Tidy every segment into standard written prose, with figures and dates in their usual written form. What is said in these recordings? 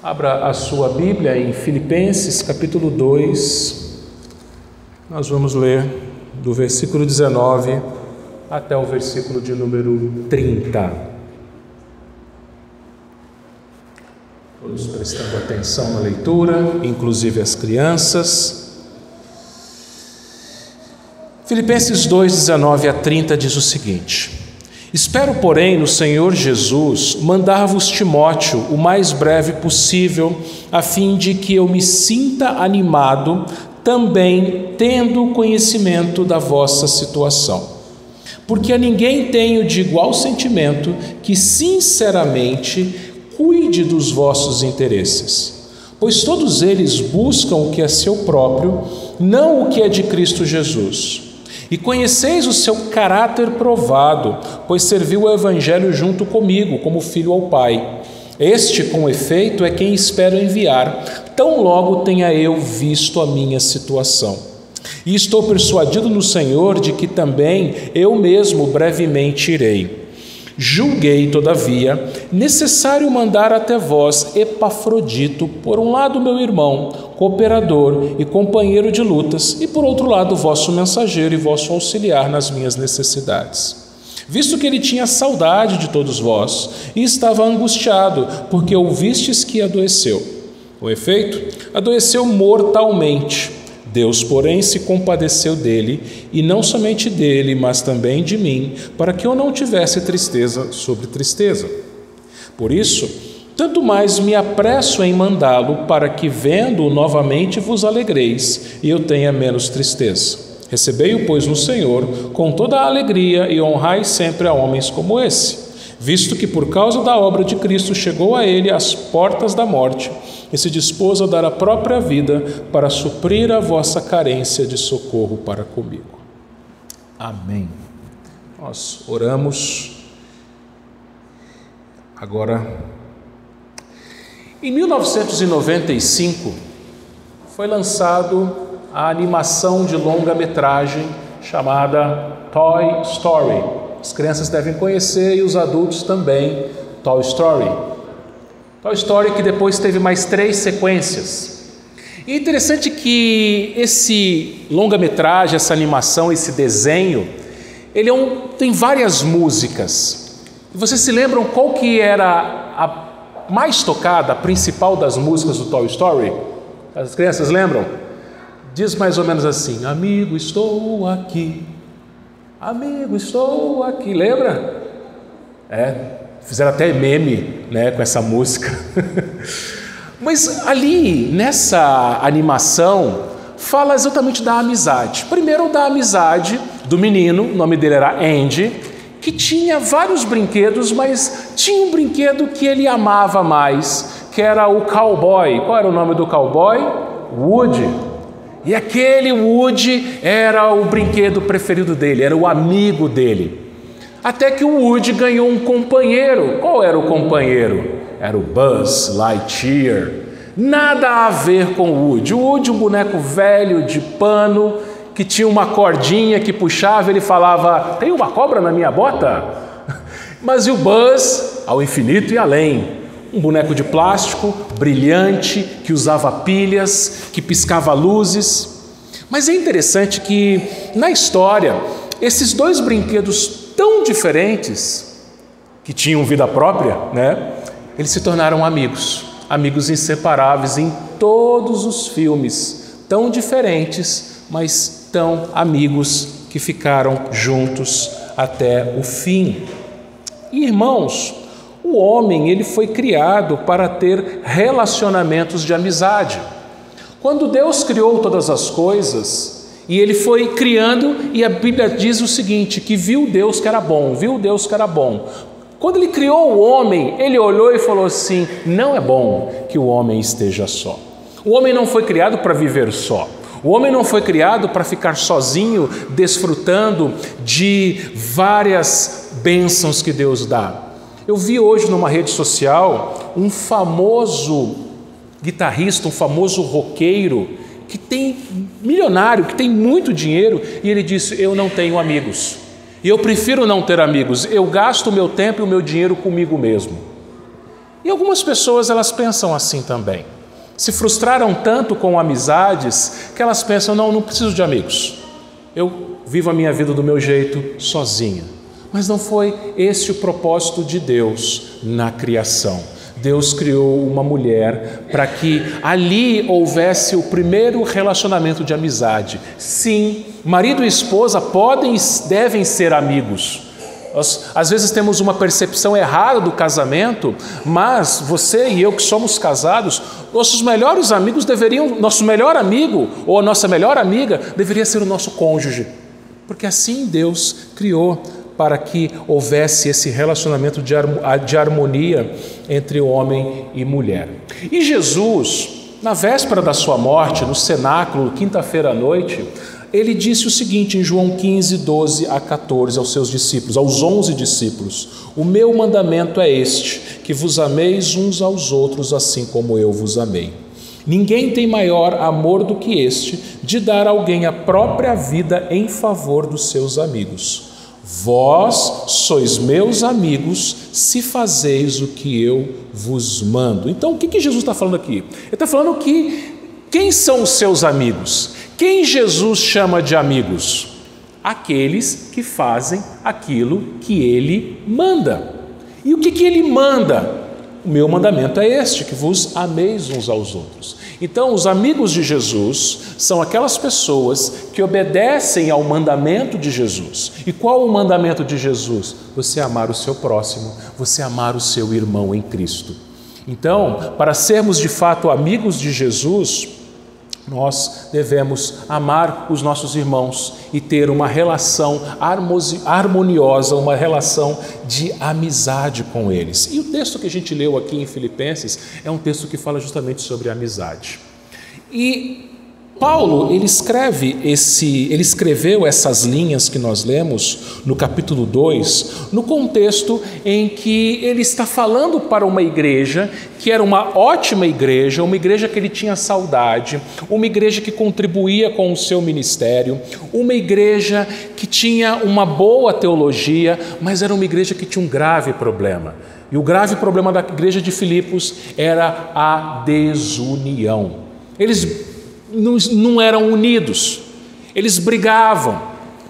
Abra a sua Bíblia em Filipenses capítulo 2, nós vamos ler do versículo 19 até o versículo de número 30. Todos prestando atenção na leitura, inclusive as crianças. Filipenses 2, 19 a 30 diz o seguinte: Espero, porém, no Senhor Jesus, mandar-vos Timóteo o mais breve possível, a fim de que eu me sinta animado, também tendo conhecimento da vossa situação. Porque a ninguém tenho de igual sentimento que, sinceramente, cuide dos vossos interesses. Pois todos eles buscam o que é seu próprio, não o que é de Cristo Jesus. E conheceis o seu caráter provado, pois serviu o Evangelho junto comigo, como filho ao Pai. Este, com efeito, é quem espero enviar, tão logo tenha eu visto a minha situação. E estou persuadido no Senhor de que também eu mesmo brevemente irei. Julguei, todavia, necessário mandar até vós Epafrodito, por um lado meu irmão, cooperador e companheiro de lutas, e por outro lado vosso mensageiro e vosso auxiliar nas minhas necessidades. Visto que ele tinha saudade de todos vós, e estava angustiado, porque ouvistes que adoeceu. Com efeito, adoeceu mortalmente. Deus, porém, se compadeceu dele, e não somente dele, mas também de mim, para que eu não tivesse tristeza sobre tristeza. Por isso, tanto mais me apresso em mandá-lo, para que, vendo-o novamente, vos alegreis, e eu tenha menos tristeza. Recebei-o, pois, no Senhor, com toda a alegria, e honrai sempre a homens como esse, visto que, por causa da obra de Cristo, chegou a ele às portas da morte, e se dispôs a dar a própria vida para suprir a vossa carência de socorro para comigo. Amém. Nós oramos. Agora, em 1995, foi lançado a animação de longa-metragem chamada Toy Story. As crianças devem conhecer e os adultos também, Toy Story. Toy Story que depois teve mais 3 sequências. E é interessante que esse longa-metragem, essa animação, esse desenho, ele tem várias músicas. E vocês se lembram qual que era a mais tocada, a principal das músicas do Toy Story? As crianças lembram? Diz mais ou menos assim: amigo, estou aqui. Amigo, estou aqui. Lembra? Fizeram até meme, com essa música. Mas ali, nessa animação, fala exatamente da amizade. Primeiro, da amizade do menino, o nome dele era Andy, que tinha vários brinquedos, mas tinha um brinquedo que ele amava mais, que era o cowboy. Qual era o nome do cowboy? Woody. E aquele Woody era o brinquedo preferido dele, era o amigo dele. Até que o Woody ganhou um companheiro. Qual era o companheiro? Era o Buzz Lightyear. Nada a ver com o Woody. O Woody, um boneco velho de pano, que tinha uma cordinha que puxava, ele falava: tem uma cobra na minha bota? Mas e o Buzz, ao infinito e além. Um boneco de plástico, brilhante, que usava pilhas, que piscava luzes. Mas é interessante que, na história, esses dois brinquedos tão diferentes, que tinham vida própria, eles se tornaram amigos, amigos inseparáveis em todos os filmes, tão diferentes, mas tão amigos que ficaram juntos até o fim. E, irmãos, o homem, ele foi criado para ter relacionamentos de amizade. Quando Deus criou todas as coisas, e ele foi criando, e a Bíblia diz o seguinte, que viu Deus que era bom, viu Deus que era bom. Quando ele criou o homem, ele olhou e falou assim: não é bom que o homem esteja só. O homem não foi criado para viver só. O homem não foi criado para ficar sozinho, desfrutando de várias bênçãos que Deus dá. Eu vi hoje numa rede social um famoso guitarrista, um famoso roqueiro, que tem milionário, que tem muito dinheiro, e ele disse: eu não tenho amigos, e eu prefiro não ter amigos, eu gasto o meu tempo e o meu dinheiro comigo mesmo. E algumas pessoas, elas pensam assim também. Se frustraram tanto com amizades que elas pensam, não preciso de amigos. Eu vivo a minha vida do meu jeito, sozinha. Mas não foi esse o propósito de Deus na criação. Deus criou uma mulher para que ali houvesse o primeiro relacionamento de amizade. Sim, marido e esposa devem ser amigos. Nós, às vezes, temos uma percepção errada do casamento, mas você e eu que somos casados, nossos melhores amigos nosso melhor amigo ou a nossa melhor amiga deveria ser o nosso cônjuge, porque assim Deus criou para que houvesse esse relacionamento de harmonia entre homem e mulher. E Jesus, na véspera da sua morte, no cenáculo, quinta-feira à noite, ele disse o seguinte em João 15, 12 a 14 aos seus discípulos, aos 11 discípulos: o meu mandamento é este, que vos ameis uns aos outros assim como eu vos amei. Ninguém tem maior amor do que este, de dar a alguém a própria vida em favor dos seus amigos. Vós sois meus amigos se fazeis o que eu vos mando. Então o que Jesus está falando aqui? Ele está falando que quem são os seus amigos? Quem Jesus chama de amigos? Aqueles que fazem aquilo que ele manda. E o que ele manda? O meu mandamento é este, que vos ameis uns aos outros. Então, os amigos de Jesus são aquelas pessoas que obedecem ao mandamento de Jesus. E qual o mandamento de Jesus? Você amar o seu próximo, você amar o seu irmão em Cristo. Então, para sermos de fato amigos de Jesus, nós devemos amar os nossos irmãos e ter uma relação harmoniosa, uma relação de amizade com eles. E o texto que a gente leu aqui em Filipenses é um texto que fala justamente sobre amizade. E Paulo, ele escreveu essas linhas que nós lemos no capítulo 2, no contexto em que ele está falando para uma igreja que era uma ótima igreja, uma igreja que ele tinha saudade, uma igreja que contribuía com o seu ministério, uma igreja que tinha uma boa teologia, mas era uma igreja que tinha um grave problema. E o grave problema da igreja de Filipos era a desunião. Eles não eram unidos, eles brigavam,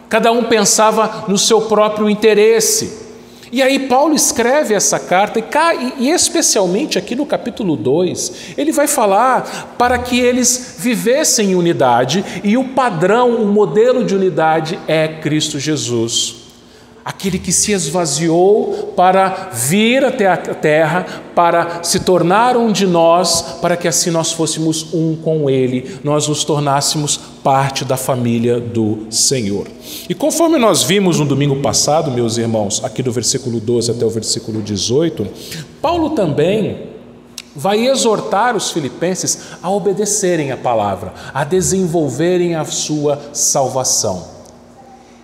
cada um pensava no seu próprio interesse. E aí Paulo escreve essa carta e especialmente aqui no capítulo 2, ele vai falar para que eles vivessem em unidade, e o padrão, o modelo de unidade é Cristo Jesus. Aquele que se esvaziou para vir até a terra, para se tornar um de nós, para que assim nós fôssemos um com Ele, nós nos tornássemos parte da família do Senhor. E conforme nós vimos no domingo passado, meus irmãos, aqui do versículo 12 até o versículo 18, Paulo também vai exortar os filipenses a obedecerem a palavra, a desenvolverem a sua salvação.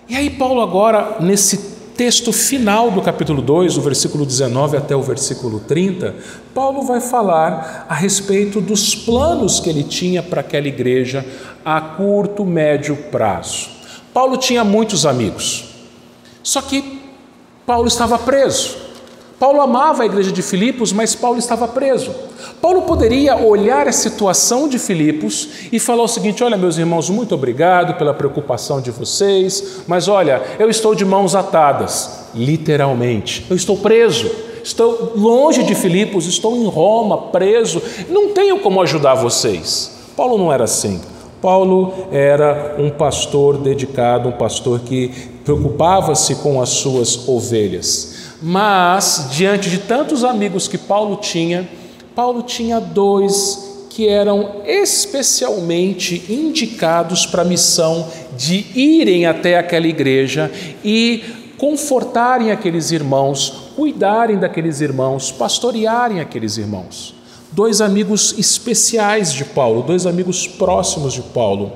E aí Paulo agora, nesse texto final do capítulo 2, do versículo 19 até o versículo 30, Paulo vai falar a respeito dos planos que ele tinha para aquela igreja a curto, médio prazo. Paulo tinha muitos amigos, só que Paulo estava preso. Paulo amava a igreja de Filipos, mas Paulo estava preso. Paulo poderia olhar a situação de Filipos e falar o seguinte: olha, meus irmãos, muito obrigado pela preocupação de vocês, mas olha, eu estou de mãos atadas, literalmente, eu estou preso, estou longe de Filipos, estou em Roma, preso, não tenho como ajudar vocês. Paulo não era assim. Paulo era um pastor dedicado, um pastor que preocupava-se com as suas ovelhas. Mas, diante de tantos amigos que Paulo tinha dois que eram especialmente indicados para a missão de irem até aquela igreja e confortarem aqueles irmãos, cuidarem daqueles irmãos, pastorearem aqueles irmãos. Dois amigos especiais de Paulo, dois amigos próximos de Paulo.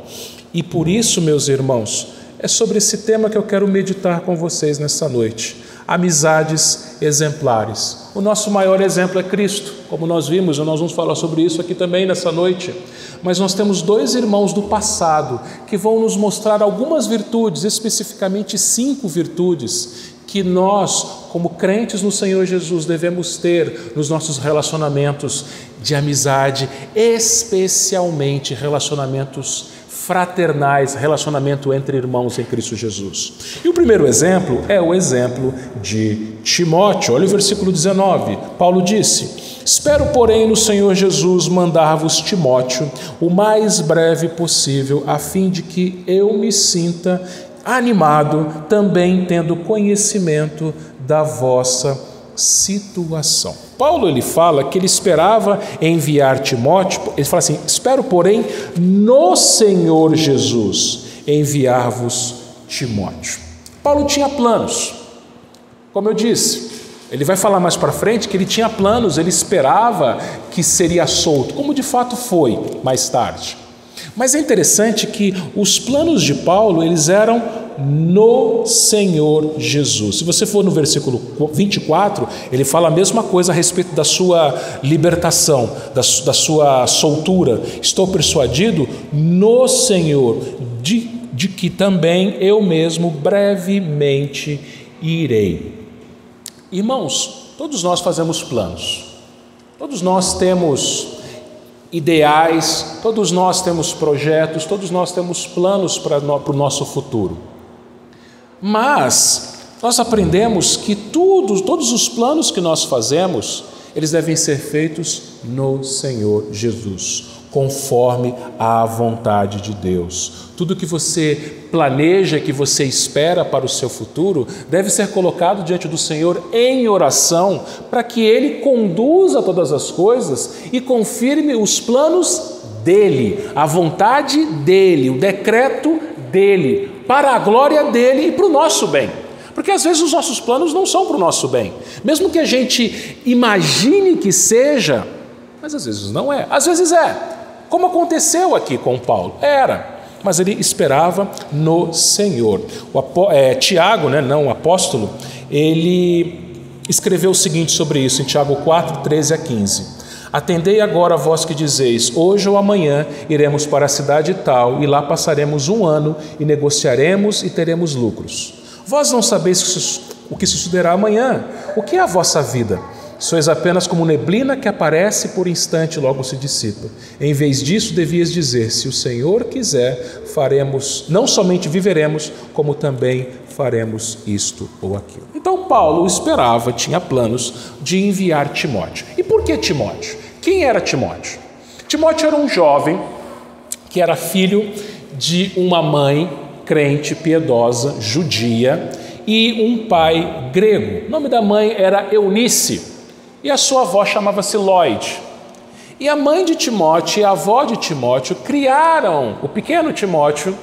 E por isso, meus irmãos, é sobre esse tema que eu quero meditar com vocês nessa noite. Amizades exemplares. O nosso maior exemplo é Cristo, como nós vimos, e nós vamos falar sobre isso aqui também nessa noite. Mas nós temos dois irmãos do passado que vão nos mostrar algumas virtudes, especificamente 5 virtudes, que nós, como crentes no Senhor Jesus, devemos ter nos nossos relacionamentos de amizade, especialmente relacionamentos fraternais, relacionamento entre irmãos em Cristo Jesus. E o primeiro exemplo é o exemplo de Timóteo. Olha o versículo 19. Paulo disse: espero, porém, no Senhor Jesus mandar-vos Timóteo o mais breve possível, a fim de que eu me sinta animado, também tendo conhecimento da vossa situação. Paulo, ele fala que ele esperava enviar Timóteo, ele fala assim: espero, porém, no Senhor Jesus enviar-vos Timóteo. Paulo tinha planos, como eu disse, ele vai falar mais para frente que ele tinha planos, ele esperava que seria solto, como de fato foi mais tarde. Mas é interessante que os planos de Paulo, eles eram no Senhor Jesus. Se você for no versículo 24, ele fala a mesma coisa a respeito da sua libertação, da sua soltura. Estou persuadido no Senhor, de que também eu mesmo brevemente irei. Irmãos, todos nós fazemos planos, todos nós temos ideais, todos nós temos projetos, todos nós temos planos para o nosso futuro. Mas nós aprendemos que todos os planos que nós fazemos, eles devem ser feitos no Senhor Jesus, conforme a vontade de Deus. Tudo que você planeja, que você espera para o seu futuro, deve ser colocado diante do Senhor em oração, para que Ele conduza todas as coisas e confirme os planos dEle, a vontade dEle, o decreto dEle, para a glória dEle e para o nosso bem. Porque às vezes os nossos planos não são para o nosso bem, mesmo que a gente imagine que seja, mas às vezes não é, às vezes é, como aconteceu aqui com Paulo, mas ele esperava no Senhor. Tiago, não o apóstolo, ele escreveu o seguinte sobre isso em Tiago 4, 13 a 15. Atendei agora vós que dizeis: hoje ou amanhã iremos para a cidade tal, e lá passaremos 1 ano, e negociaremos e teremos lucros. Vós não sabeis o que sucederá amanhã. O que é a vossa vida? Sois apenas como neblina que aparece por instante e logo se dissipa. Em vez disso, devias dizer: se o Senhor quiser, faremos, não somente viveremos, como também faremos isto ou aquilo. Então Paulo esperava, tinha planos de enviar Timóteo. E por que Timóteo? Quem era Timóteo? Timóteo era um jovem que era filho de uma mãe crente, piedosa, judia, e um pai grego. O nome da mãe era Eunice, e a sua avó chamava-se Lloyd. E a mãe de Timóteo e a avó de Timóteo criaram o pequeno Timóteo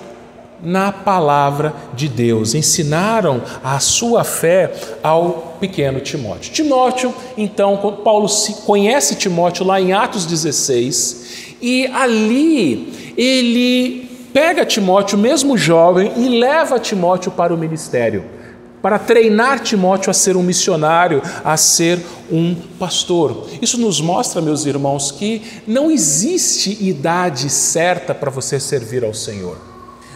na palavra de Deus, ensinaram a sua fé ao pequeno Timóteo. Timóteo, então, Paulo conhece Timóteo lá em Atos 16, e ali ele pega Timóteo, mesmo jovem, e leva Timóteo para o ministério, para treinar Timóteo a ser um missionário, a ser um pastor. Isso nos mostra, meus irmãos, que não existe idade certa para você servir ao Senhor.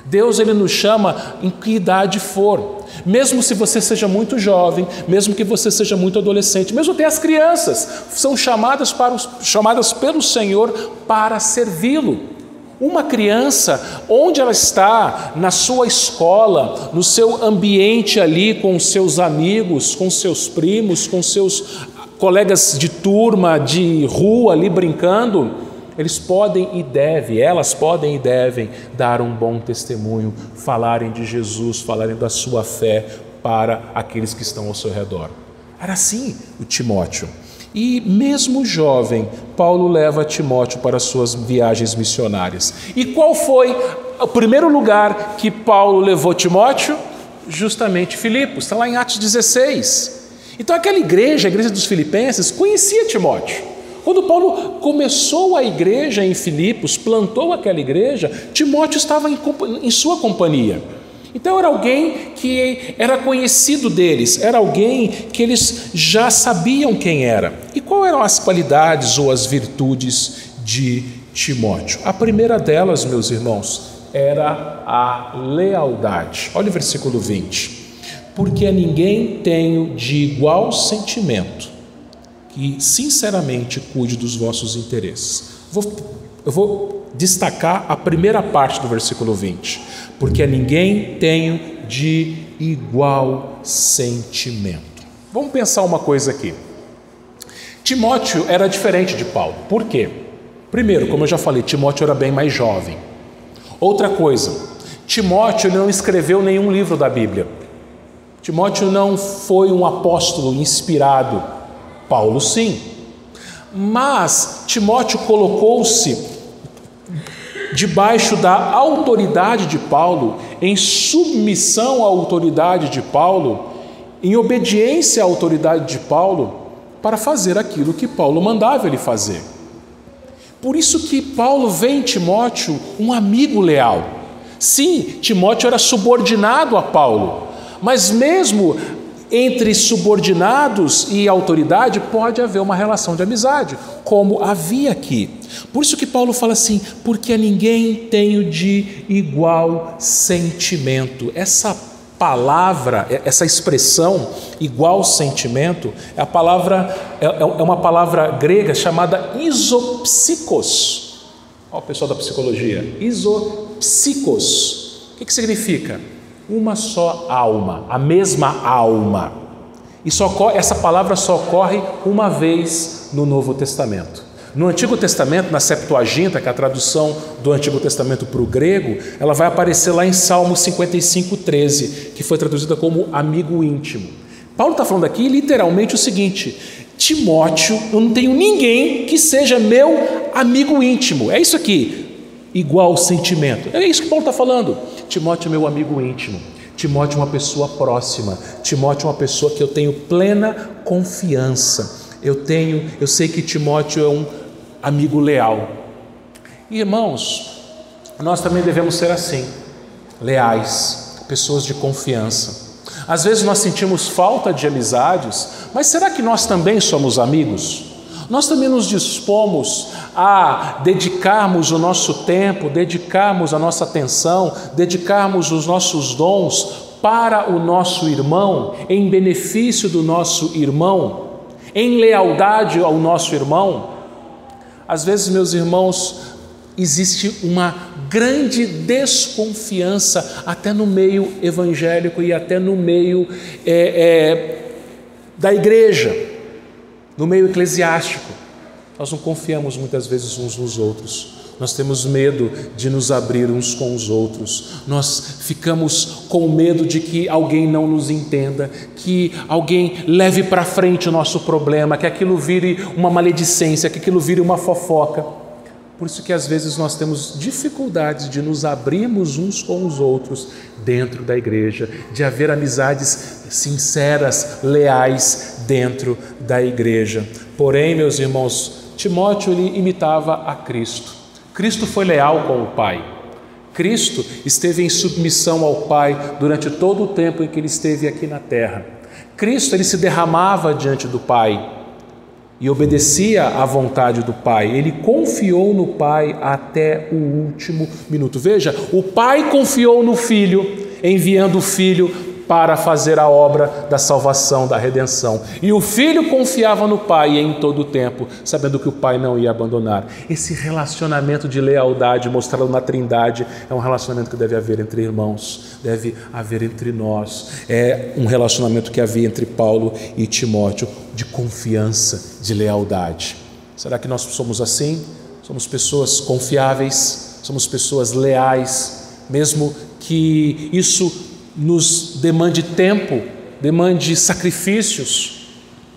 Deus, Ele nos chama em que idade for, mesmo se você seja muito jovem, mesmo que você seja muito adolescente, mesmo até as crianças são chamadas pelo Senhor para servi-lo. Uma criança, onde ela está, na sua escola, no seu ambiente ali, com os seus amigos, com seus primos, com seus colegas de turma, de rua ali brincando, elas podem e devem dar um bom testemunho, falarem de Jesus, falarem da sua fé para aqueles que estão ao seu redor. Era assim o Timóteo. E mesmo jovem, Paulo leva Timóteo para as suas viagens missionárias. E qual foi o primeiro lugar que Paulo levou Timóteo? Justamente Filipos, está lá em Atos 16. Então aquela igreja, a igreja dos filipenses, conhecia Timóteo. Quando Paulo começou a igreja em Filipos, plantou aquela igreja, Timóteo estava em sua companhia. Então era alguém que era conhecido deles, era alguém que eles já sabiam quem era. E quais eram as qualidades ou as virtudes de Timóteo? A primeira delas, meus irmãos, era a lealdade. Olha o versículo 20. porque a ninguém tenho de igual sentimento, que sinceramente cuide dos vossos interesses. Eu vou destacar a primeira parte do versículo 20, porque a ninguém tenho de igual sentimento. Vamos pensar uma coisa aqui. Timóteo era diferente de Paulo. Por quê? Primeiro, como eu já falei, Timóteo era bem mais jovem. Outra coisa, Timóteo não escreveu nenhum livro da Bíblia. Timóteo não foi um apóstolo inspirado. Paulo sim. Mas Timóteo colocou-se debaixo da autoridade de Paulo, em submissão à autoridade de Paulo, em obediência à autoridade de Paulo, para fazer aquilo que Paulo mandava ele fazer. Por isso que Paulo vê em Timóteo um amigo leal. Sim, Timóteo era subordinado a Paulo, mas mesmo entre subordinados e autoridade pode haver uma relação de amizade, como havia aqui. Por isso que Paulo fala assim, porque a ninguém tenho de igual sentimento. Essa palavra, essa expressão, igual sentimento, é uma palavra grega chamada isopsíkos. Olha o pessoal da psicologia, isopsíkos. O que significa? Uma só alma, a mesma alma. E essa palavra só ocorre uma vez no Novo Testamento. No Antigo Testamento, na Septuaginta, que é a tradução do Antigo Testamento para o grego, ela vai aparecer lá em Salmo 55:13, que foi traduzida como amigo íntimo. Paulo está falando aqui literalmente o seguinte: Timóteo, eu não tenho ninguém que seja meu amigo íntimo. É isso aqui, igual sentimento. É isso que Paulo está falando. Timóteo é meu amigo íntimo. Timóteo é uma pessoa próxima. Timóteo é uma pessoa que eu tenho plena confiança. Eu sei que Timóteo é um amigo leal. E, irmãos, nós também devemos ser assim, leais, pessoas de confiança. Às vezes nós sentimos falta de amizades, mas será que nós também somos amigos? Nós também nos dispomos a dedicarmos o nosso tempo, dedicarmos a nossa atenção, dedicarmos os nossos dons para o nosso irmão, em benefício do nosso irmão, em lealdade ao nosso irmão? Às vezes, meus irmãos, existe uma grande desconfiança até no meio evangélico e até no meio da igreja, no meio eclesiástico. Nós não confiamos muitas vezes uns nos outros. Nós temos medo de nos abrir uns com os outros. Nós ficamos com medo de que alguém não nos entenda, que alguém leve para frente o nosso problema, que aquilo vire uma maledicência, que aquilo vire uma fofoca. Por isso que às vezes nós temos dificuldades de nos abrirmos uns com os outros dentro da igreja, de haver amizades sinceras, leais dentro da igreja. Porém, meus irmãos, Timóteo ele imitava a Cristo. Cristo foi leal com o Pai. Cristo esteve em submissão ao Pai durante todo o tempo em que ele esteve aqui na terra. Cristo ele se derramava diante do Pai e obedecia à vontade do Pai. Ele confiou no Pai até o último minuto. Veja, o Pai confiou no Filho, enviando o Filho para fazer a obra da salvação, da redenção. E o Filho confiava no Pai em todo o tempo, sabendo que o Pai não ia abandonar. Esse relacionamento de lealdade mostrado na Trindade é um relacionamento que deve haver entre irmãos, deve haver entre nós. É um relacionamento que havia entre Paulo e Timóteo, de confiança, de lealdade. Será que nós somos assim? Somos pessoas confiáveis, somos pessoas leais, mesmo que isso nos demande tempo, demande sacrifícios.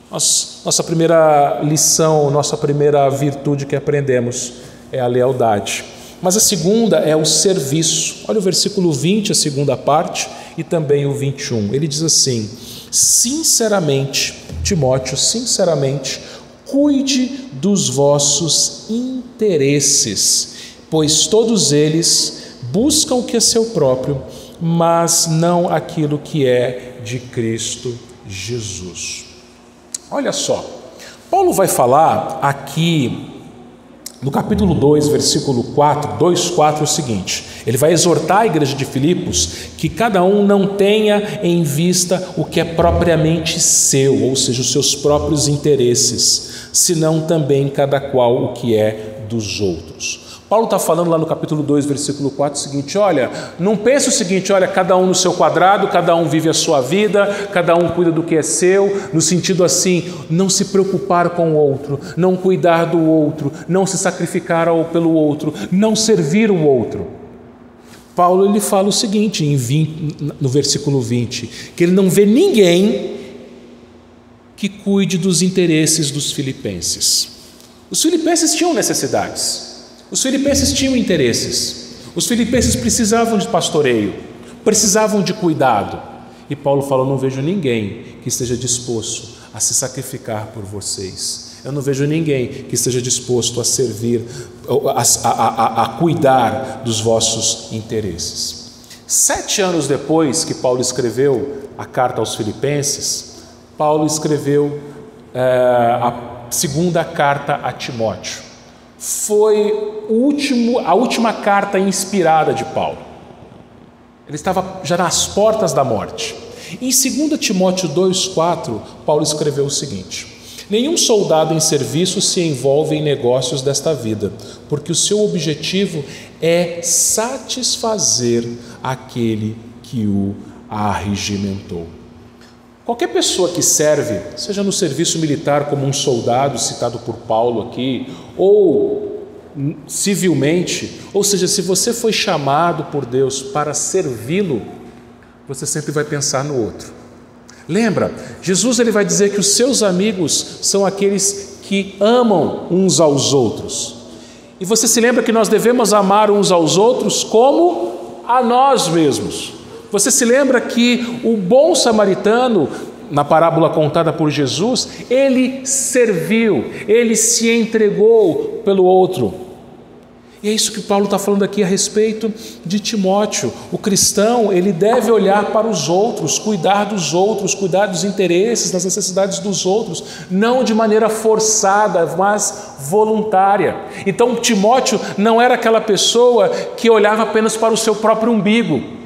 Nossa primeira lição, nossa primeira virtude que aprendemos é a lealdade. Mas a segunda é o serviço. Olha o versículo 20, a segunda parte, e também o 21. Ele diz assim: sinceramente, Timóteo, sinceramente, cuide dos vossos interesses, pois todos eles buscam o que é seu próprio, mas não aquilo que é de Cristo Jesus. Olha só, Paulo vai falar aqui No capítulo 2, versículo 4, 2:4 é o seguinte: ele vai exortar a igreja de Filipos que cada um não tenha em vista o que é propriamente seu, ou seja, os seus próprios interesses, senão também cada qual o que é dos outros. Paulo está falando lá no capítulo 2, versículo 4 o seguinte: olha, não pense o seguinte, olha, cada um no seu quadrado, cada um vive a sua vida, cada um cuida do que é seu, no sentido assim, não se preocupar com o outro, não cuidar do outro, não se sacrificar pelo outro, não servir o outro. Paulo ele fala o seguinte, no versículo 20, que ele não vê ninguém que cuide dos interesses dos filipenses. Os filipenses tinham necessidades. Os filipenses tinham interesses, os filipenses precisavam de pastoreio, precisavam de cuidado. E Paulo falou: não vejo ninguém que esteja disposto a se sacrificar por vocês. Eu não vejo ninguém que esteja disposto a servir, a cuidar dos vossos interesses. 7 anos depois que Paulo escreveu a carta aos Filipenses, Paulo escreveu a segunda carta a Timóteo. Foi a última carta inspirada de Paulo. Ele estava já nas portas da morte. Em 2 Timóteo 2,4, Paulo escreveu o seguinte: nenhum soldado em serviço se envolve em negócios desta vida, porque o seu objetivo é satisfazer aquele que o arregimentou. Qualquer pessoa que serve, seja no serviço militar como um soldado citado por Paulo aqui, ou civilmente, ou seja, se você foi chamado por Deus para servi-lo, você sempre vai pensar no outro. Lembra, Jesus ele vai dizer que os seus amigos são aqueles que amam uns aos outros. E você se lembra que nós devemos amar uns aos outros como a nós mesmos. Você se lembra que o bom samaritano, na parábola contada por Jesus, ele serviu, ele se entregou pelo outro. E é isso que Paulo está falando aqui a respeito de Timóteo. O cristão, ele deve olhar para os outros, cuidar dos interesses, das necessidades dos outros, não de maneira forçada, mas voluntária. Então Timóteo não era aquela pessoa que olhava apenas para o seu próprio umbigo,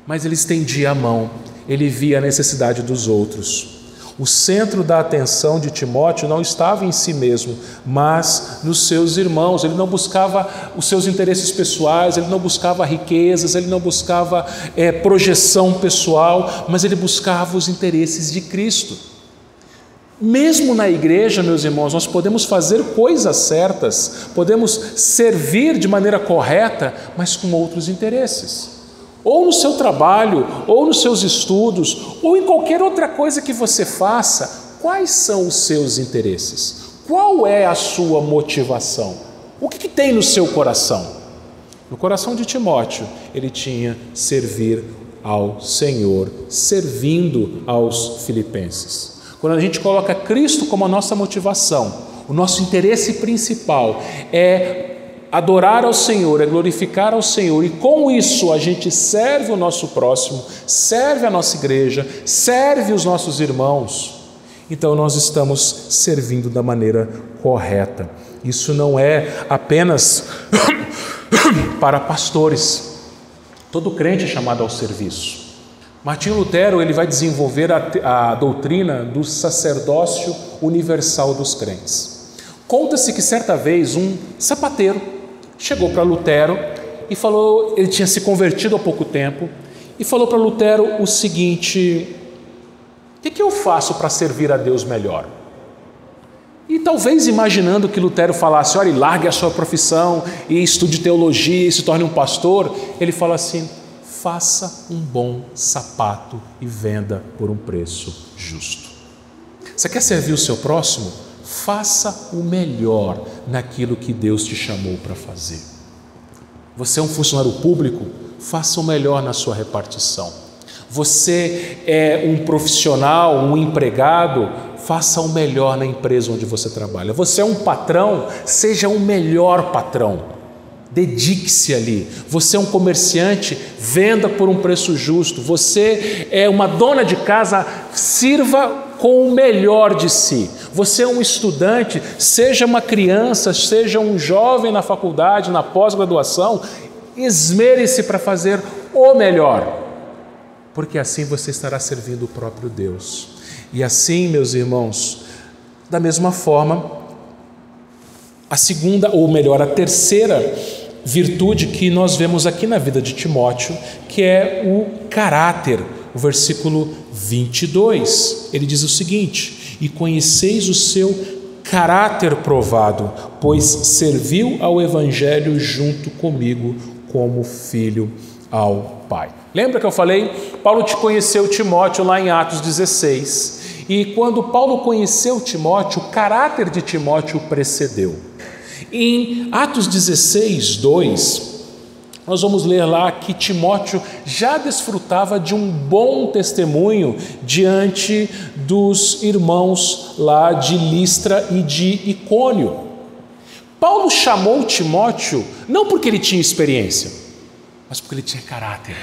mas ele estendia a mão, ele via a necessidade dos outros. O centro da atenção de Timóteo não estava em si mesmo, mas nos seus irmãos. Ele não buscava os seus interesses pessoais, ele não buscava riquezas, ele não buscava projeção pessoal, mas ele buscava os interesses de Cristo. Mesmo na igreja, meus irmãos, nós podemos fazer coisas certas, podemos servir de maneira correta, mas com outros interesses. Ou no seu trabalho, ou nos seus estudos, ou em qualquer outra coisa que você faça, quais são os seus interesses? Qual é a sua motivação? O que tem no seu coração? No coração de Timóteo, ele tinha servir ao Senhor, servindo aos filipenses. Quando a gente coloca Cristo como a nossa motivação, o nosso interesse principal é adorar ao Senhor, é glorificar ao Senhor, e com isso a gente serve o nosso próximo, serve a nossa igreja, serve os nossos irmãos, então nós estamos servindo da maneira correta. Isso não é apenas para pastores, todo crente é chamado ao serviço. Martinho Lutero ele vai desenvolver a doutrina do sacerdócio universal dos crentes. Conta-se que certa vez um sapateiro chegou para Lutero e falou, ele tinha se convertido há pouco tempo, e falou para Lutero o seguinte: o que eu faço para servir a Deus melhor? E talvez imaginando que Lutero falasse: olha, largue a sua profissão e estude teologia e se torne um pastor, ele fala assim: faça um bom sapato e venda por um preço justo. Você quer servir o seu próximo? Faça o melhor naquilo que Deus te chamou para fazer. Você é um funcionário público? Faça o melhor na sua repartição. Você é um profissional, um empregado? Faça o melhor na empresa onde você trabalha. Você é um patrão? Seja o melhor patrão. Dedique-se ali. Você é um comerciante? Venda por um preço justo. Você é uma dona de casa? Sirva com o melhor de si. Você é um estudante, seja uma criança, seja um jovem na faculdade, na pós-graduação, esmere-se para fazer o melhor, porque assim você estará servindo o próprio Deus. E assim, meus irmãos, da mesma forma, a segunda, ou melhor, a terceira virtude que nós vemos aqui na vida de Timóteo, que é o caráter. O versículo 22, ele diz o seguinte: e conheceis o seu caráter provado, pois serviu ao Evangelho junto comigo como filho ao Pai. Lembra que eu falei? Paulo te conheceu Timóteo lá em Atos 16, e quando Paulo conheceu Timóteo, o caráter de Timóteo o precedeu. Em Atos 16, 2, nós vamos ler lá que Timóteo já desfrutava de um bom testemunho diante dos irmãos lá de Listra e de Icônio. Paulo chamou Timóteo não porque ele tinha experiência, mas porque ele tinha caráter.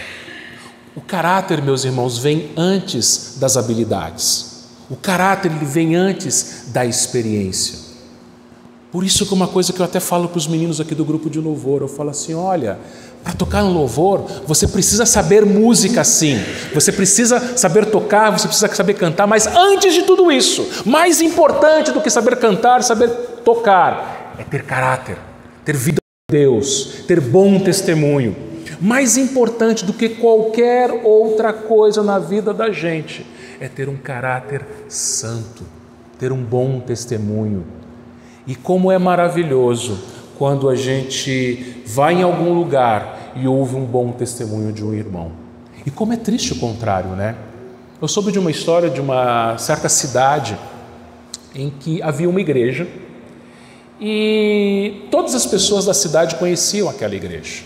O caráter, meus irmãos, vem antes das habilidades. O caráter ele vem antes da experiência. Por isso que uma coisa que eu até falo para os meninos aqui do grupo de louvor, eu falo assim, olha, para tocar no louvor, você precisa saber música sim, você precisa saber tocar, você precisa saber cantar, mas antes de tudo isso, mais importante do que saber cantar, saber tocar, é ter caráter, ter vida com Deus, ter bom testemunho. Mais importante do que qualquer outra coisa na vida da gente, é ter um caráter santo, ter um bom testemunho. E como é maravilhoso quando a gente vai em algum lugar e ouve um bom testemunho de um irmão. E como é triste o contrário, né? Eu soube de uma história de uma certa cidade em que havia uma igreja e todas as pessoas da cidade conheciam aquela igreja.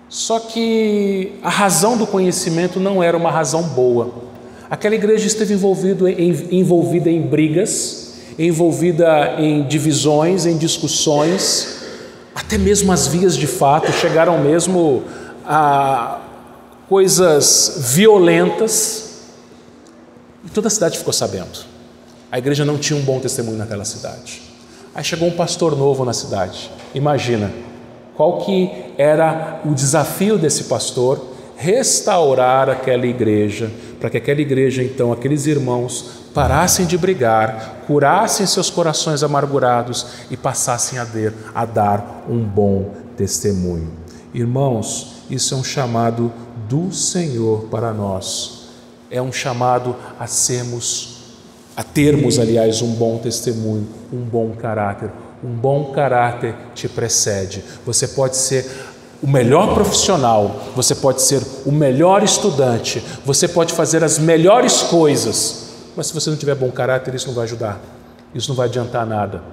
Só que a razão do conhecimento não era uma razão boa. Aquela igreja esteve envolvida em brigas, envolvida em divisões, em discussões, até mesmo as vias de fato chegaram mesmo a coisas violentas, e toda a cidade ficou sabendo. A igreja não tinha um bom testemunho naquela cidade. Aí chegou um pastor novo na cidade. Imagina, qual que era o desafio desse pastor? Restaurar aquela igreja, para que aquela igreja, então, aqueles irmãos parassem de brigar, curassem seus corações amargurados e passassem a dar um bom testemunho. Irmãos, isso é um chamado do Senhor para nós. É um chamado a termos, aliás, um bom testemunho, um bom caráter. Um bom caráter te precede. Você pode ser o melhor profissional, você pode ser o melhor estudante, você pode fazer as melhores coisas, mas se você não tiver bom caráter, isso não vai ajudar, isso não vai adiantar nada.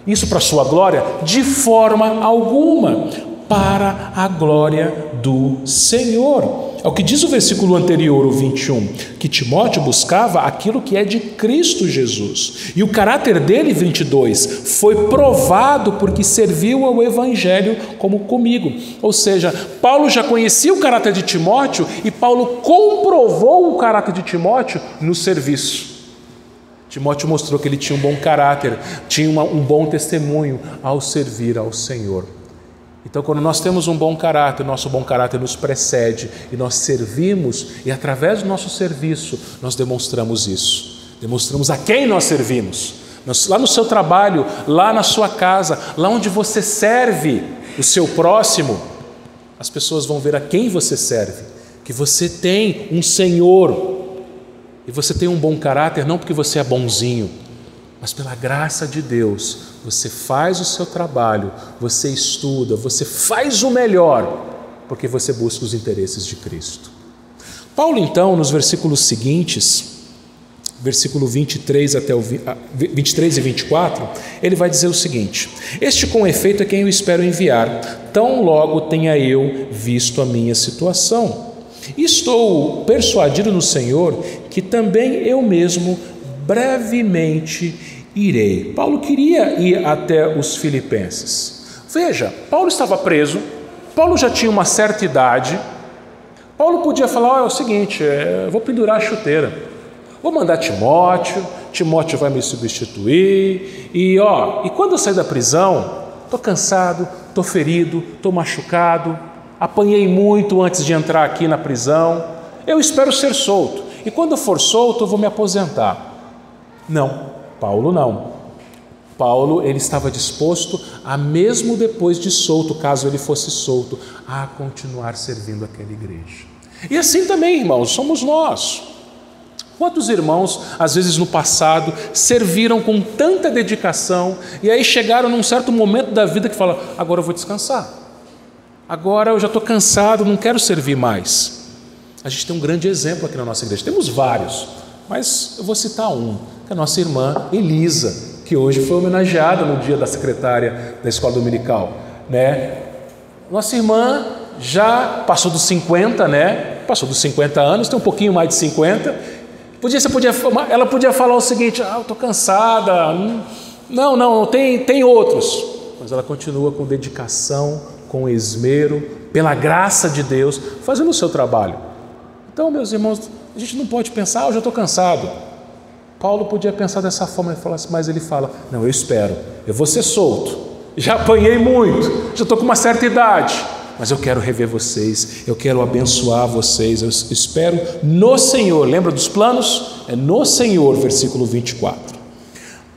Isso para a sua glória? De forma alguma, para a glória do Senhor. É o que diz o versículo anterior, o 21, que Timóteo buscava aquilo que é de Cristo Jesus. E o caráter dele, 22, foi provado porque serviu ao Evangelho como comigo. Ou seja, Paulo já conhecia o caráter de Timóteo e Paulo comprovou o caráter de Timóteo no serviço. Timóteo mostrou que ele tinha um bom caráter, tinha um bom testemunho ao servir ao Senhor. Então, quando nós temos um bom caráter, nosso bom caráter nos precede e nós servimos, e através do nosso serviço nós demonstramos isso. Demonstramos a quem nós servimos. Lá no seu trabalho, lá na sua casa, lá onde você serve o seu próximo, as pessoas vão ver a quem você serve, que você tem um Senhor e você tem um bom caráter, não porque você é bonzinho, mas pela graça de Deus, você faz o seu trabalho, você estuda, você faz o melhor, porque você busca os interesses de Cristo. Paulo, então, nos versículos seguintes, versículo 23 até o 23 e 24, ele vai dizer o seguinte: este com efeito é quem eu espero enviar, tão logo tenha eu visto a minha situação. E estou persuadido no Senhor que também eu mesmo brevemente irei. Paulo queria ir até os filipenses. Veja, Paulo estava preso, Paulo já tinha uma certa idade, Paulo podia falar, é o seguinte, eu vou pendurar a chuteira, vou mandar Timóteo Timóteo vai me substituir, e quando eu sair da prisão, estou cansado, estou ferido, estou machucado, apanhei muito antes de entrar aqui na prisão, eu espero ser solto, e quando eu for solto eu vou me aposentar. Não, Paulo não. Paulo, ele estava disposto a, mesmo depois de solto, caso ele fosse solto, a continuar servindo aquela igreja. E assim também, irmãos, somos nós. Quantos irmãos, às vezes no passado, serviram com tanta dedicação e aí chegaram num certo momento da vida que falam, agora eu vou descansar, agora eu já estou cansado, não quero servir mais. A gente tem um grande exemplo aqui na nossa igreja, temos vários, mas eu vou citar um, que é a nossa irmã Elisa, que hoje foi homenageada no dia da secretária da escola dominical, né? Nossa irmã já passou dos 50, né? Passou dos 50 anos, tem um pouquinho mais de 50. Ela podia falar o seguinte, eu estou cansada, não, tem outros. Mas ela continua com dedicação, com esmero, pela graça de Deus, fazendo o seu trabalho. Então, meus irmãos, a gente não pode pensar, eu já estou cansado. Paulo podia pensar dessa forma, mas ele fala, não, eu espero, eu vou ser solto, já apanhei muito, já estou com uma certa idade, mas eu quero rever vocês, eu quero abençoar vocês, eu espero no Senhor. Lembra dos planos? É no Senhor, versículo 24.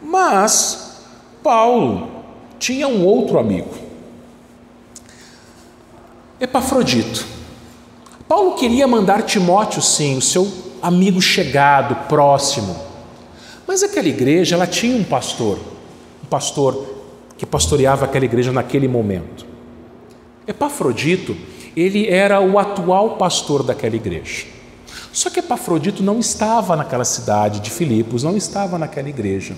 Mas Paulo tinha um outro amigo, Epafrodito. Paulo queria mandar Timóteo, sim, o seu amigo chegado, próximo. Mas aquela igreja, ela tinha um pastor que pastoreava aquela igreja naquele momento. Epafrodito, ele era o atual pastor daquela igreja. Só que Epafrodito não estava naquela cidade de Filipos, não estava naquela igreja.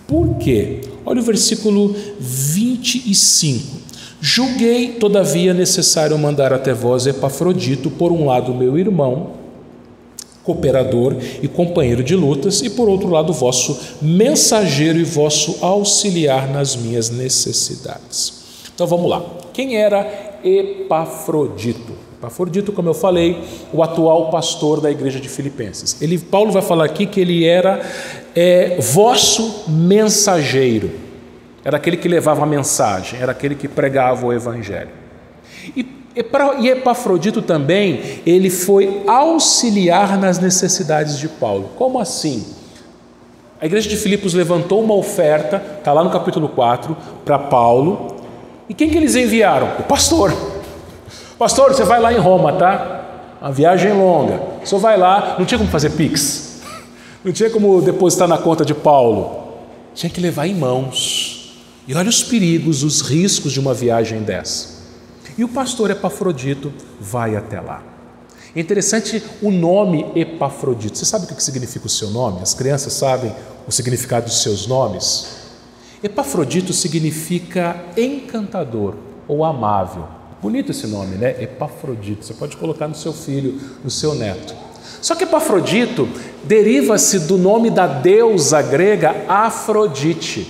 Por quê? Olha o versículo 25. Julguei, todavia, necessário mandar até vós Epafrodito, por um lado meu irmão, cooperador e companheiro de lutas, e por outro lado vosso mensageiro e vosso auxiliar nas minhas necessidades. Então vamos lá. Quem era Epafrodito? Epafrodito, como eu falei, o atual pastor da igreja de Filipenses. Paulo vai falar aqui que ele era vosso mensageiro. Era aquele que levava a mensagem, era aquele que pregava o evangelho. E Epafrodito também, ele foi auxiliar nas necessidades de Paulo. Como assim? A igreja de Filipos levantou uma oferta, está lá no capítulo 4, para Paulo. E quem que eles enviaram? O pastor. Pastor, você vai lá em Roma, tá? Uma viagem longa. O senhor vai lá, não tinha como fazer pix. Não tinha como depositar na conta de Paulo. Tinha que levar em mãos. E olha os perigos, os riscos de uma viagem dessa. E o pastor Epafrodito vai até lá. É interessante o nome Epafrodito. Você sabe o que significa o seu nome? As crianças sabem o significado dos seus nomes? Epafrodito significa encantador ou amável. Bonito esse nome, né? Epafrodito. Você pode colocar no seu filho, no seu neto. Só que Epafrodito deriva-se do nome da deusa grega Afrodite.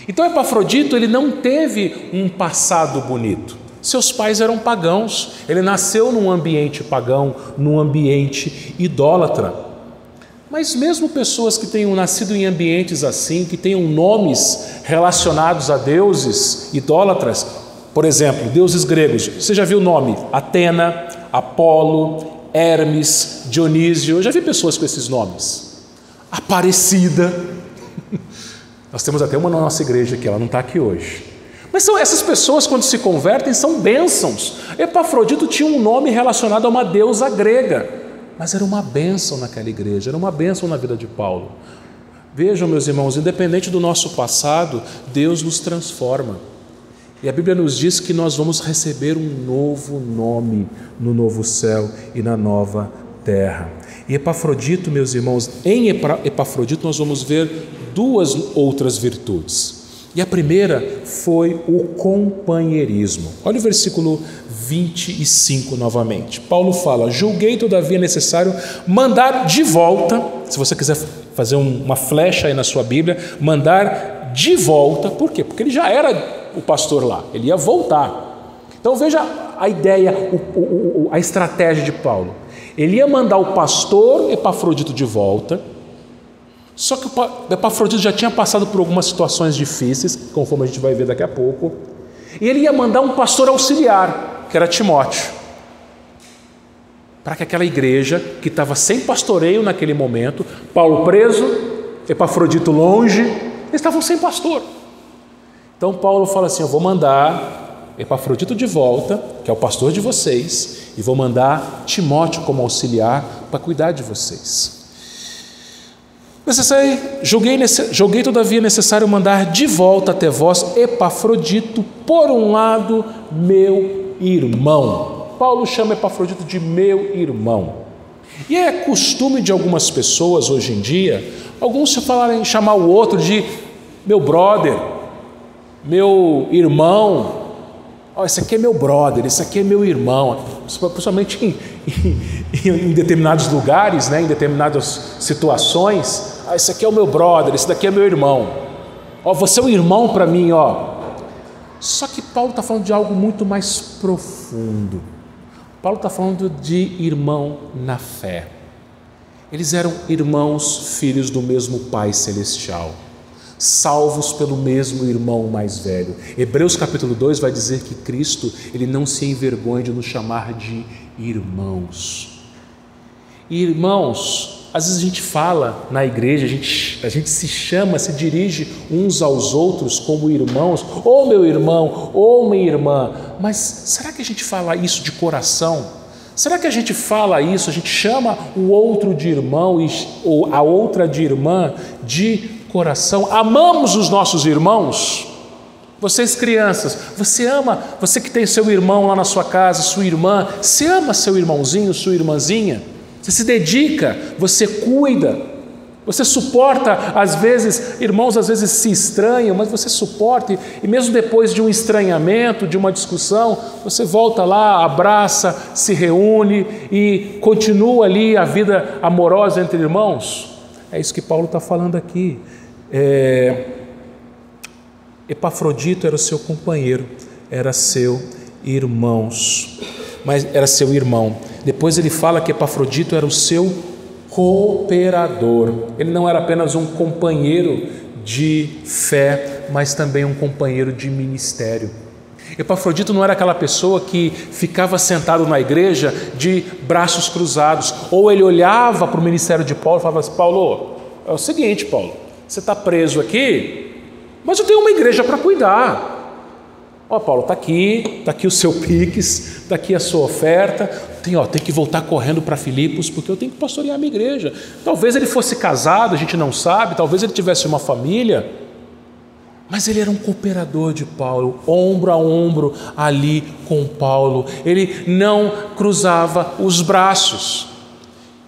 Então Epafrodito, ele não teve um passado bonito. Seus pais eram pagãos, ele nasceu num ambiente pagão, num ambiente idólatra. Mas mesmo pessoas que tenham nascido em ambientes assim, que tenham nomes relacionados a deuses idólatras, por exemplo, deuses gregos, você já viu o nome? Atena, Apolo, Hermes, Dionísio, eu já vi pessoas com esses nomes. Aparecida. Nós temos até uma na nossa igreja aqui, ela não está aqui hoje. Mas são essas pessoas, quando se convertem, são bênçãos. Epafrodito tinha um nome relacionado a uma deusa grega, mas era uma bênção naquela igreja, era uma bênção na vida de Paulo. Vejam, meus irmãos, independente do nosso passado, Deus nos transforma. E a Bíblia nos diz que nós vamos receber um novo nome no novo céu e na nova terra. E Epafrodito, meus irmãos, em Epafrodito nós vamos ver duas outras virtudes. E a primeira foi o companheirismo. Olha o versículo 25 novamente. Paulo fala, julguei todavia necessário mandar de volta, se você quiser fazer uma flecha aí na sua Bíblia, mandar de volta, por quê? Porque ele já era o pastor lá, ele ia voltar. Então veja a ideia, a estratégia de Paulo. Ele ia mandar o pastor Epafrodito de volta, Só que o Epafrodito já tinha passado por algumas situações difíceis, conforme a gente vai ver daqui a pouco, e ele ia mandar um pastor auxiliar, que era Timóteo, para que aquela igreja que estava sem pastoreio naquele momento, Paulo preso, Epafrodito longe, eles estavam sem pastor. Então Paulo fala assim: eu vou mandar Epafrodito de volta, que é o pastor de vocês, e vou mandar Timóteo como auxiliar para cuidar de vocês. Julguei todavia necessário mandar de volta até vós Epafrodito, por um lado, meu irmão. Paulo chama Epafrodito de meu irmão. E é costume de algumas pessoas hoje em dia, alguns chamar o outro de meu brother, meu irmão. Esse aqui é meu brother, esse aqui é meu irmão. Principalmente em determinados lugares, né, em determinadas situações. Esse aqui é o meu brother, esse daqui é meu irmão. Você é um irmão para mim, Só que Paulo está falando de algo muito mais profundo. Paulo está falando de irmão na fé. Eles eram irmãos, filhos do mesmo Pai Celestial, salvos pelo mesmo irmão mais velho. Hebreus capítulo 2 vai dizer que Cristo, ele não se envergonha de nos chamar de irmãos. E irmãos, às vezes a gente fala na igreja, a gente se dirige uns aos outros como irmãos, ou meu irmão, ou minha irmã, mas será que a gente fala isso de coração? Será que a gente fala isso, a gente chama o outro de irmão ou a outra de irmã de coração? Amamos os nossos irmãos? Vocês crianças, você que tem seu irmão lá na sua casa, sua irmã, você ama seu irmãozinho, sua irmãzinha? Você se dedica, você cuida, você suporta, às vezes, irmãos às vezes se estranham, mas você suporta, e mesmo depois de um estranhamento, de uma discussão, você volta lá, abraça, se reúne e continua ali a vida amorosa entre irmãos. É isso que Paulo está falando aqui. Epafrodito era o seu companheiro, era seu irmão. Depois ele fala que Epafrodito era o seu cooperador. Ele não era apenas um companheiro de fé, mas também um companheiro de ministério. Epafrodito não era aquela pessoa que ficava sentado na igreja de braços cruzados, ou ele olhava para o ministério de Paulo e falava assim: Paulo, é o seguinte, Paulo, você está preso aqui, mas eu tenho uma igreja para cuidar. Paulo, está aqui o seu Pix, está aqui a sua oferta, tem que voltar correndo para Filipos, porque eu tenho que pastorear a minha igreja. Talvez ele fosse casado, a gente não sabe, talvez ele tivesse uma família, mas ele era um cooperador de Paulo, ombro a ombro ali com Paulo. Ele não cruzava os braços.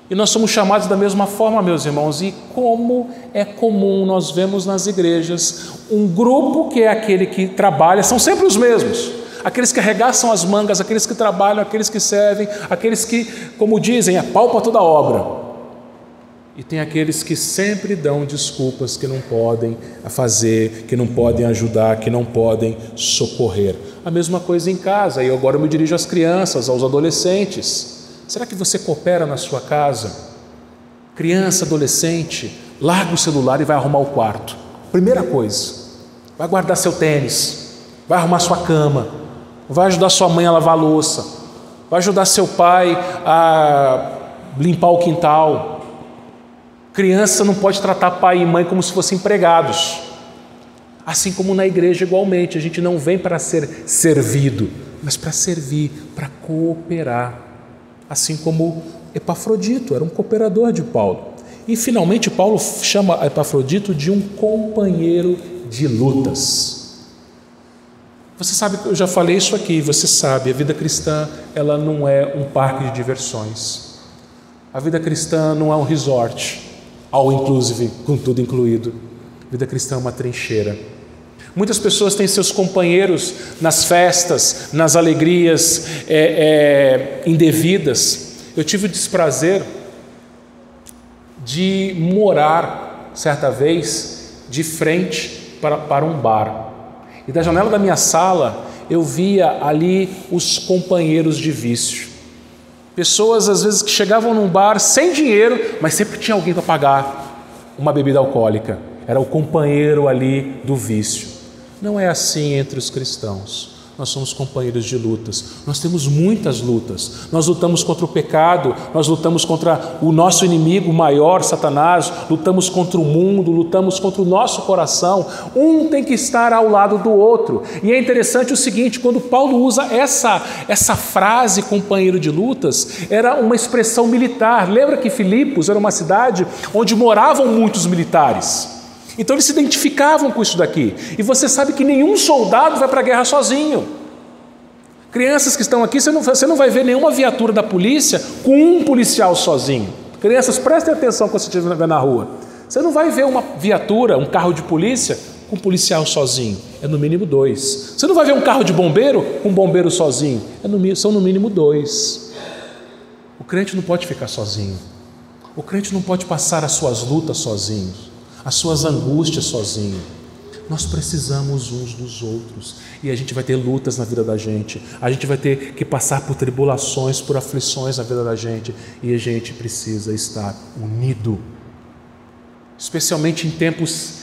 E nós somos chamados da mesma forma, meus irmãos, e como é comum, nós vemos nas igrejas um grupo que é aquele que trabalha, são sempre os mesmos, aqueles que arregaçam as mangas, aqueles que trabalham, aqueles que servem, aqueles que, como dizem, apalpam toda a obra. E tem aqueles que sempre dão desculpas, que não podem fazer, que não podem ajudar, que não podem socorrer. A mesma coisa em casa, e agora eu me dirijo às crianças, aos adolescentes. Será que você coopera na sua casa? Criança, adolescente, larga o celular e vai arrumar o quarto. Primeira coisa, vai guardar seu tênis, vai arrumar sua cama, vai ajudar sua mãe a lavar a louça, vai ajudar seu pai a limpar o quintal. Criança não pode tratar pai e mãe como se fossem empregados. Assim como na igreja igualmente, a gente não vem para ser servido, mas para servir, para cooperar. Assim como Epafrodito era um cooperador de Paulo. E finalmente Paulo chama Epafrodito de um companheiro de lutas. Você sabe que eu já falei isso aqui, você sabe, a vida cristã, ela não é um parque de diversões. A vida cristã não é um resort, all inclusive, com tudo incluído. A vida cristã é uma trincheira. Muitas pessoas têm seus companheiros nas festas, nas alegrias indevidas. Eu tive o desprazer de morar, certa vez, de frente para um bar. E da janela da minha sala, eu via ali os companheiros de vício. Pessoas, às vezes, que chegavam num bar sem dinheiro, mas sempre tinha alguém para pagar. uma bebida alcoólica, era o companheiro ali do vício. Não é assim entre os cristãos. Nós somos companheiros de lutas, nós temos muitas lutas, nós lutamos contra o pecado, nós lutamos contra o nosso inimigo maior, Satanás, lutamos contra o mundo, lutamos contra o nosso coração, um tem que estar ao lado do outro. E é interessante o seguinte, quando Paulo usa essa frase companheiro de lutas, era uma expressão militar. Lembra que Filipos era uma cidade onde moravam muitos militares? Então eles se identificavam com isso daqui. E você sabe que nenhum soldado vai para a guerra sozinho. Crianças que estão aqui, você não vai ver nenhuma viatura da polícia com um policial sozinho. Crianças, prestem atenção quando você estiver na rua. Você não vai ver uma viatura, um carro de polícia com um policial sozinho. É no mínimo 2. Você não vai ver um carro de bombeiro com um bombeiro sozinho. São no mínimo 2. O crente não pode ficar sozinho. O crente não pode passar as suas lutas sozinho, as suas angústias sozinho. Nós precisamos uns dos outros, e a gente vai ter lutas na vida da gente, a gente vai ter que passar por tribulações, por aflições na vida da gente, e a gente precisa estar unido, especialmente em tempos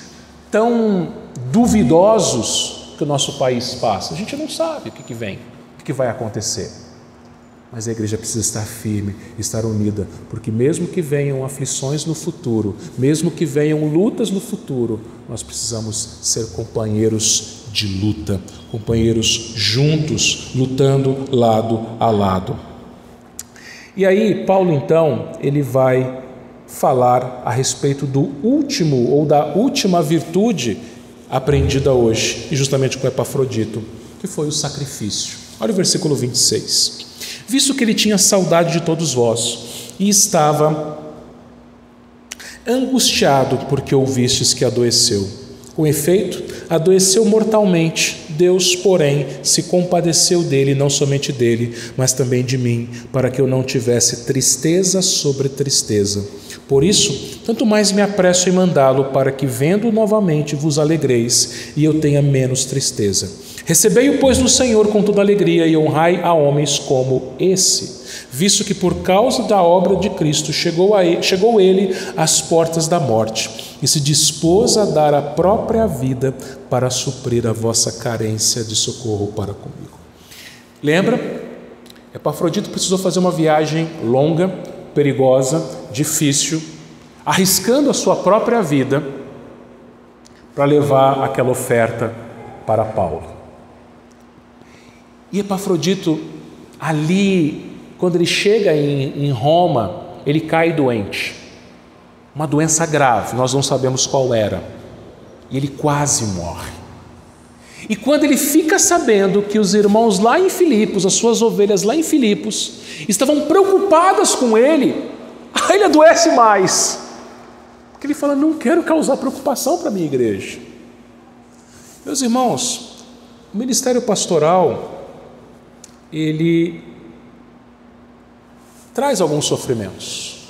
tão duvidosos que o nosso país passa. A gente não sabe o que vem, o que vai acontecer. Mas a igreja precisa estar firme, estar unida, porque mesmo que venham aflições no futuro, mesmo que venham lutas no futuro, nós precisamos ser companheiros de luta, companheiros juntos, lutando lado a lado. E aí, Paulo então, ele vai falar a respeito do último ou da última virtude aprendida hoje, e justamente com Epafrodito, que foi o sacrifício. Olha o versículo 26. Visto que ele tinha saudade de todos vós, e estava angustiado porque ouvistes que adoeceu. Com efeito, adoeceu mortalmente. Deus, porém, se compadeceu dele, não somente dele, mas também de mim, para que eu não tivesse tristeza sobre tristeza. Por isso, tanto mais me apresso em mandá-lo, para que, vendo novamente, vos alegreis, e eu tenha menos tristeza. Recebei-o, pois, no Senhor com toda alegria, e honrai a homens como esse, visto que por causa da obra de Cristo chegou ele às portas da morte, e se dispôs a dar a própria vida para suprir a vossa carência de socorro para comigo. Lembra? Epafrodito precisou fazer uma viagem longa, perigosa, difícil, arriscando a sua própria vida para levar aquela oferta para Paulo. E Epafrodito, ali, quando ele chega em Roma, ele cai doente. Uma doença grave, nós não sabemos qual era. E ele quase morre. E quando ele fica sabendo que os irmãos lá em Filipos, as suas ovelhas lá em Filipos, estavam preocupadas com ele, aí ele adoece mais. Porque ele fala, não quero causar preocupação para a minha igreja. Meus irmãos, o ministério pastoral, ele traz alguns sofrimentos.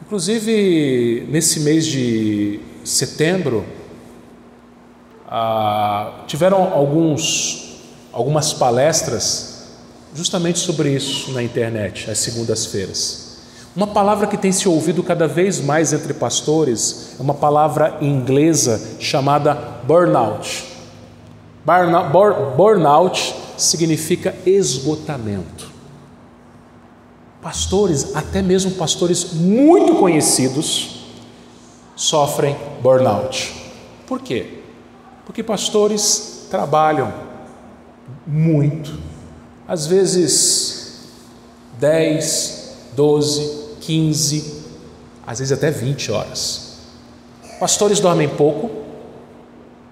Inclusive, nesse mês de setembro, tiveram algumas palestras justamente sobre isso na internet, às segundas-feiras. Uma palavra que tem se ouvido cada vez mais entre pastores é uma palavra inglesa chamada burnout. Burnout significa esgotamento. Pastores, até mesmo pastores muito conhecidos, sofrem burnout. Por quê? Porque pastores trabalham muito, às vezes 10, 12, 15, às vezes até 20 horas. Pastores dormem pouco,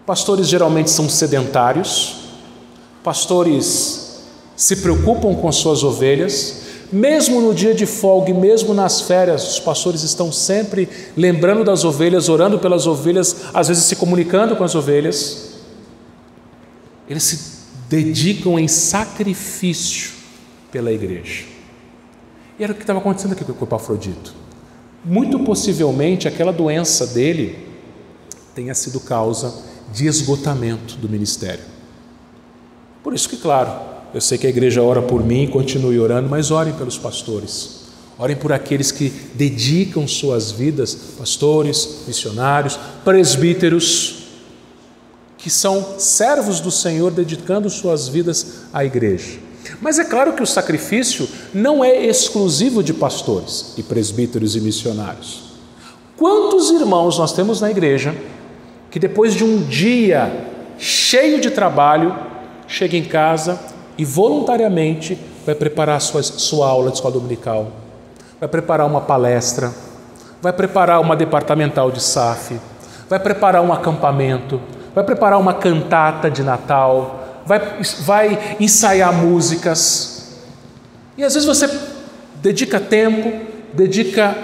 pastores geralmente são sedentários, pastores se preocupam com suas ovelhas, mesmo no dia de folga e mesmo nas férias, os pastores estão sempre lembrando das ovelhas, orando pelas ovelhas, às vezes se comunicando com as ovelhas. Eles se dedicam em sacrifício pela igreja. E era o que estava acontecendo aqui com o Epafrodito. Muito possivelmente aquela doença dele tenha sido causa de esgotamento do ministério. Por isso que, claro, eu sei que a igreja ora por mim, continue orando, mas orem pelos pastores. Orem por aqueles que dedicam suas vidas, pastores, missionários, presbíteros, que são servos do Senhor, dedicando suas vidas à igreja. Mas é claro que o sacrifício não é exclusivo de pastores e presbíteros e missionários. Quantos irmãos nós temos na igreja que depois de um dia cheio de trabalho, chega em casa e voluntariamente vai preparar sua aula de escola dominical, vai preparar uma palestra, vai preparar uma departamental de SAF, vai preparar um acampamento, vai preparar uma cantata de Natal, vai ensaiar músicas. E às vezes você dedica tempo, dedica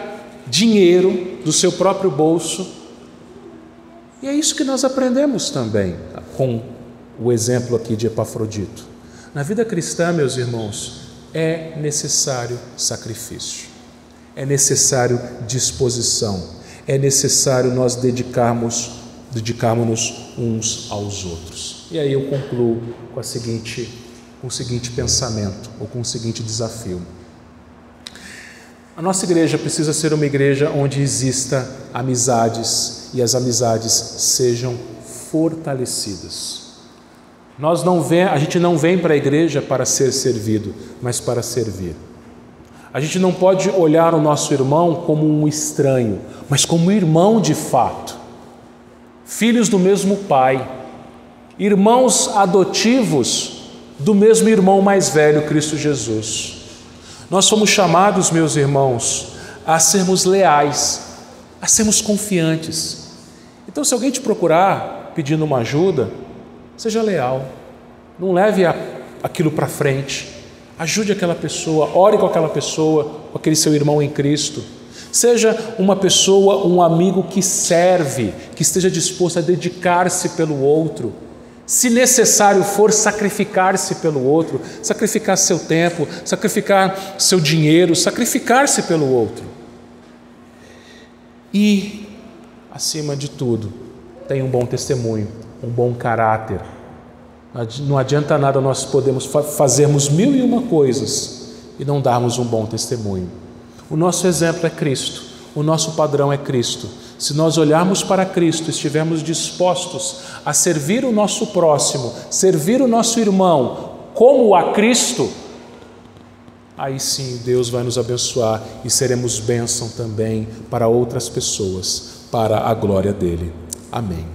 dinheiro do seu próprio bolso. E é isso que nós aprendemos também com o exemplo aqui de Epafrodito. Na vida cristã, meus irmãos, é necessário sacrifício, é necessário disposição, é necessário nós dedicarmos-nos uns aos outros. E aí eu concluo com o seguinte pensamento, ou com o seguinte desafio. A nossa igreja precisa ser uma igreja onde exista amizades e as amizades sejam fortalecidas. A gente não vem para a igreja para ser servido, mas para servir. A gente não pode olhar o nosso irmão como um estranho, mas como irmão de fato. Filhos do mesmo pai, irmãos adotivos do mesmo irmão mais velho, Cristo Jesus. Nós fomos chamados, meus irmãos, a sermos leais, a sermos confiantes. Então, se alguém te procurar pedindo uma ajuda, seja leal, não leve aquilo para frente, ajude aquela pessoa, ore com aquela pessoa, com aquele seu irmão em Cristo. Seja uma pessoa, um amigo que serve, que esteja disposto a dedicar-se pelo outro. Se necessário for, sacrificar-se pelo outro, sacrificar seu tempo, sacrificar seu dinheiro, sacrificar-se pelo outro. E, acima de tudo, tenha um bom testemunho, um bom caráter. Não adianta nada nós podemos fazermos 1001 coisas e não darmos um bom testemunho. O nosso exemplo é Cristo, o nosso padrão é Cristo. Se nós olharmos para Cristo, estivermos dispostos a servir o nosso próximo, servir o nosso irmão como a Cristo, aí sim Deus vai nos abençoar e seremos bênção também para outras pessoas, para a glória dele. Amém.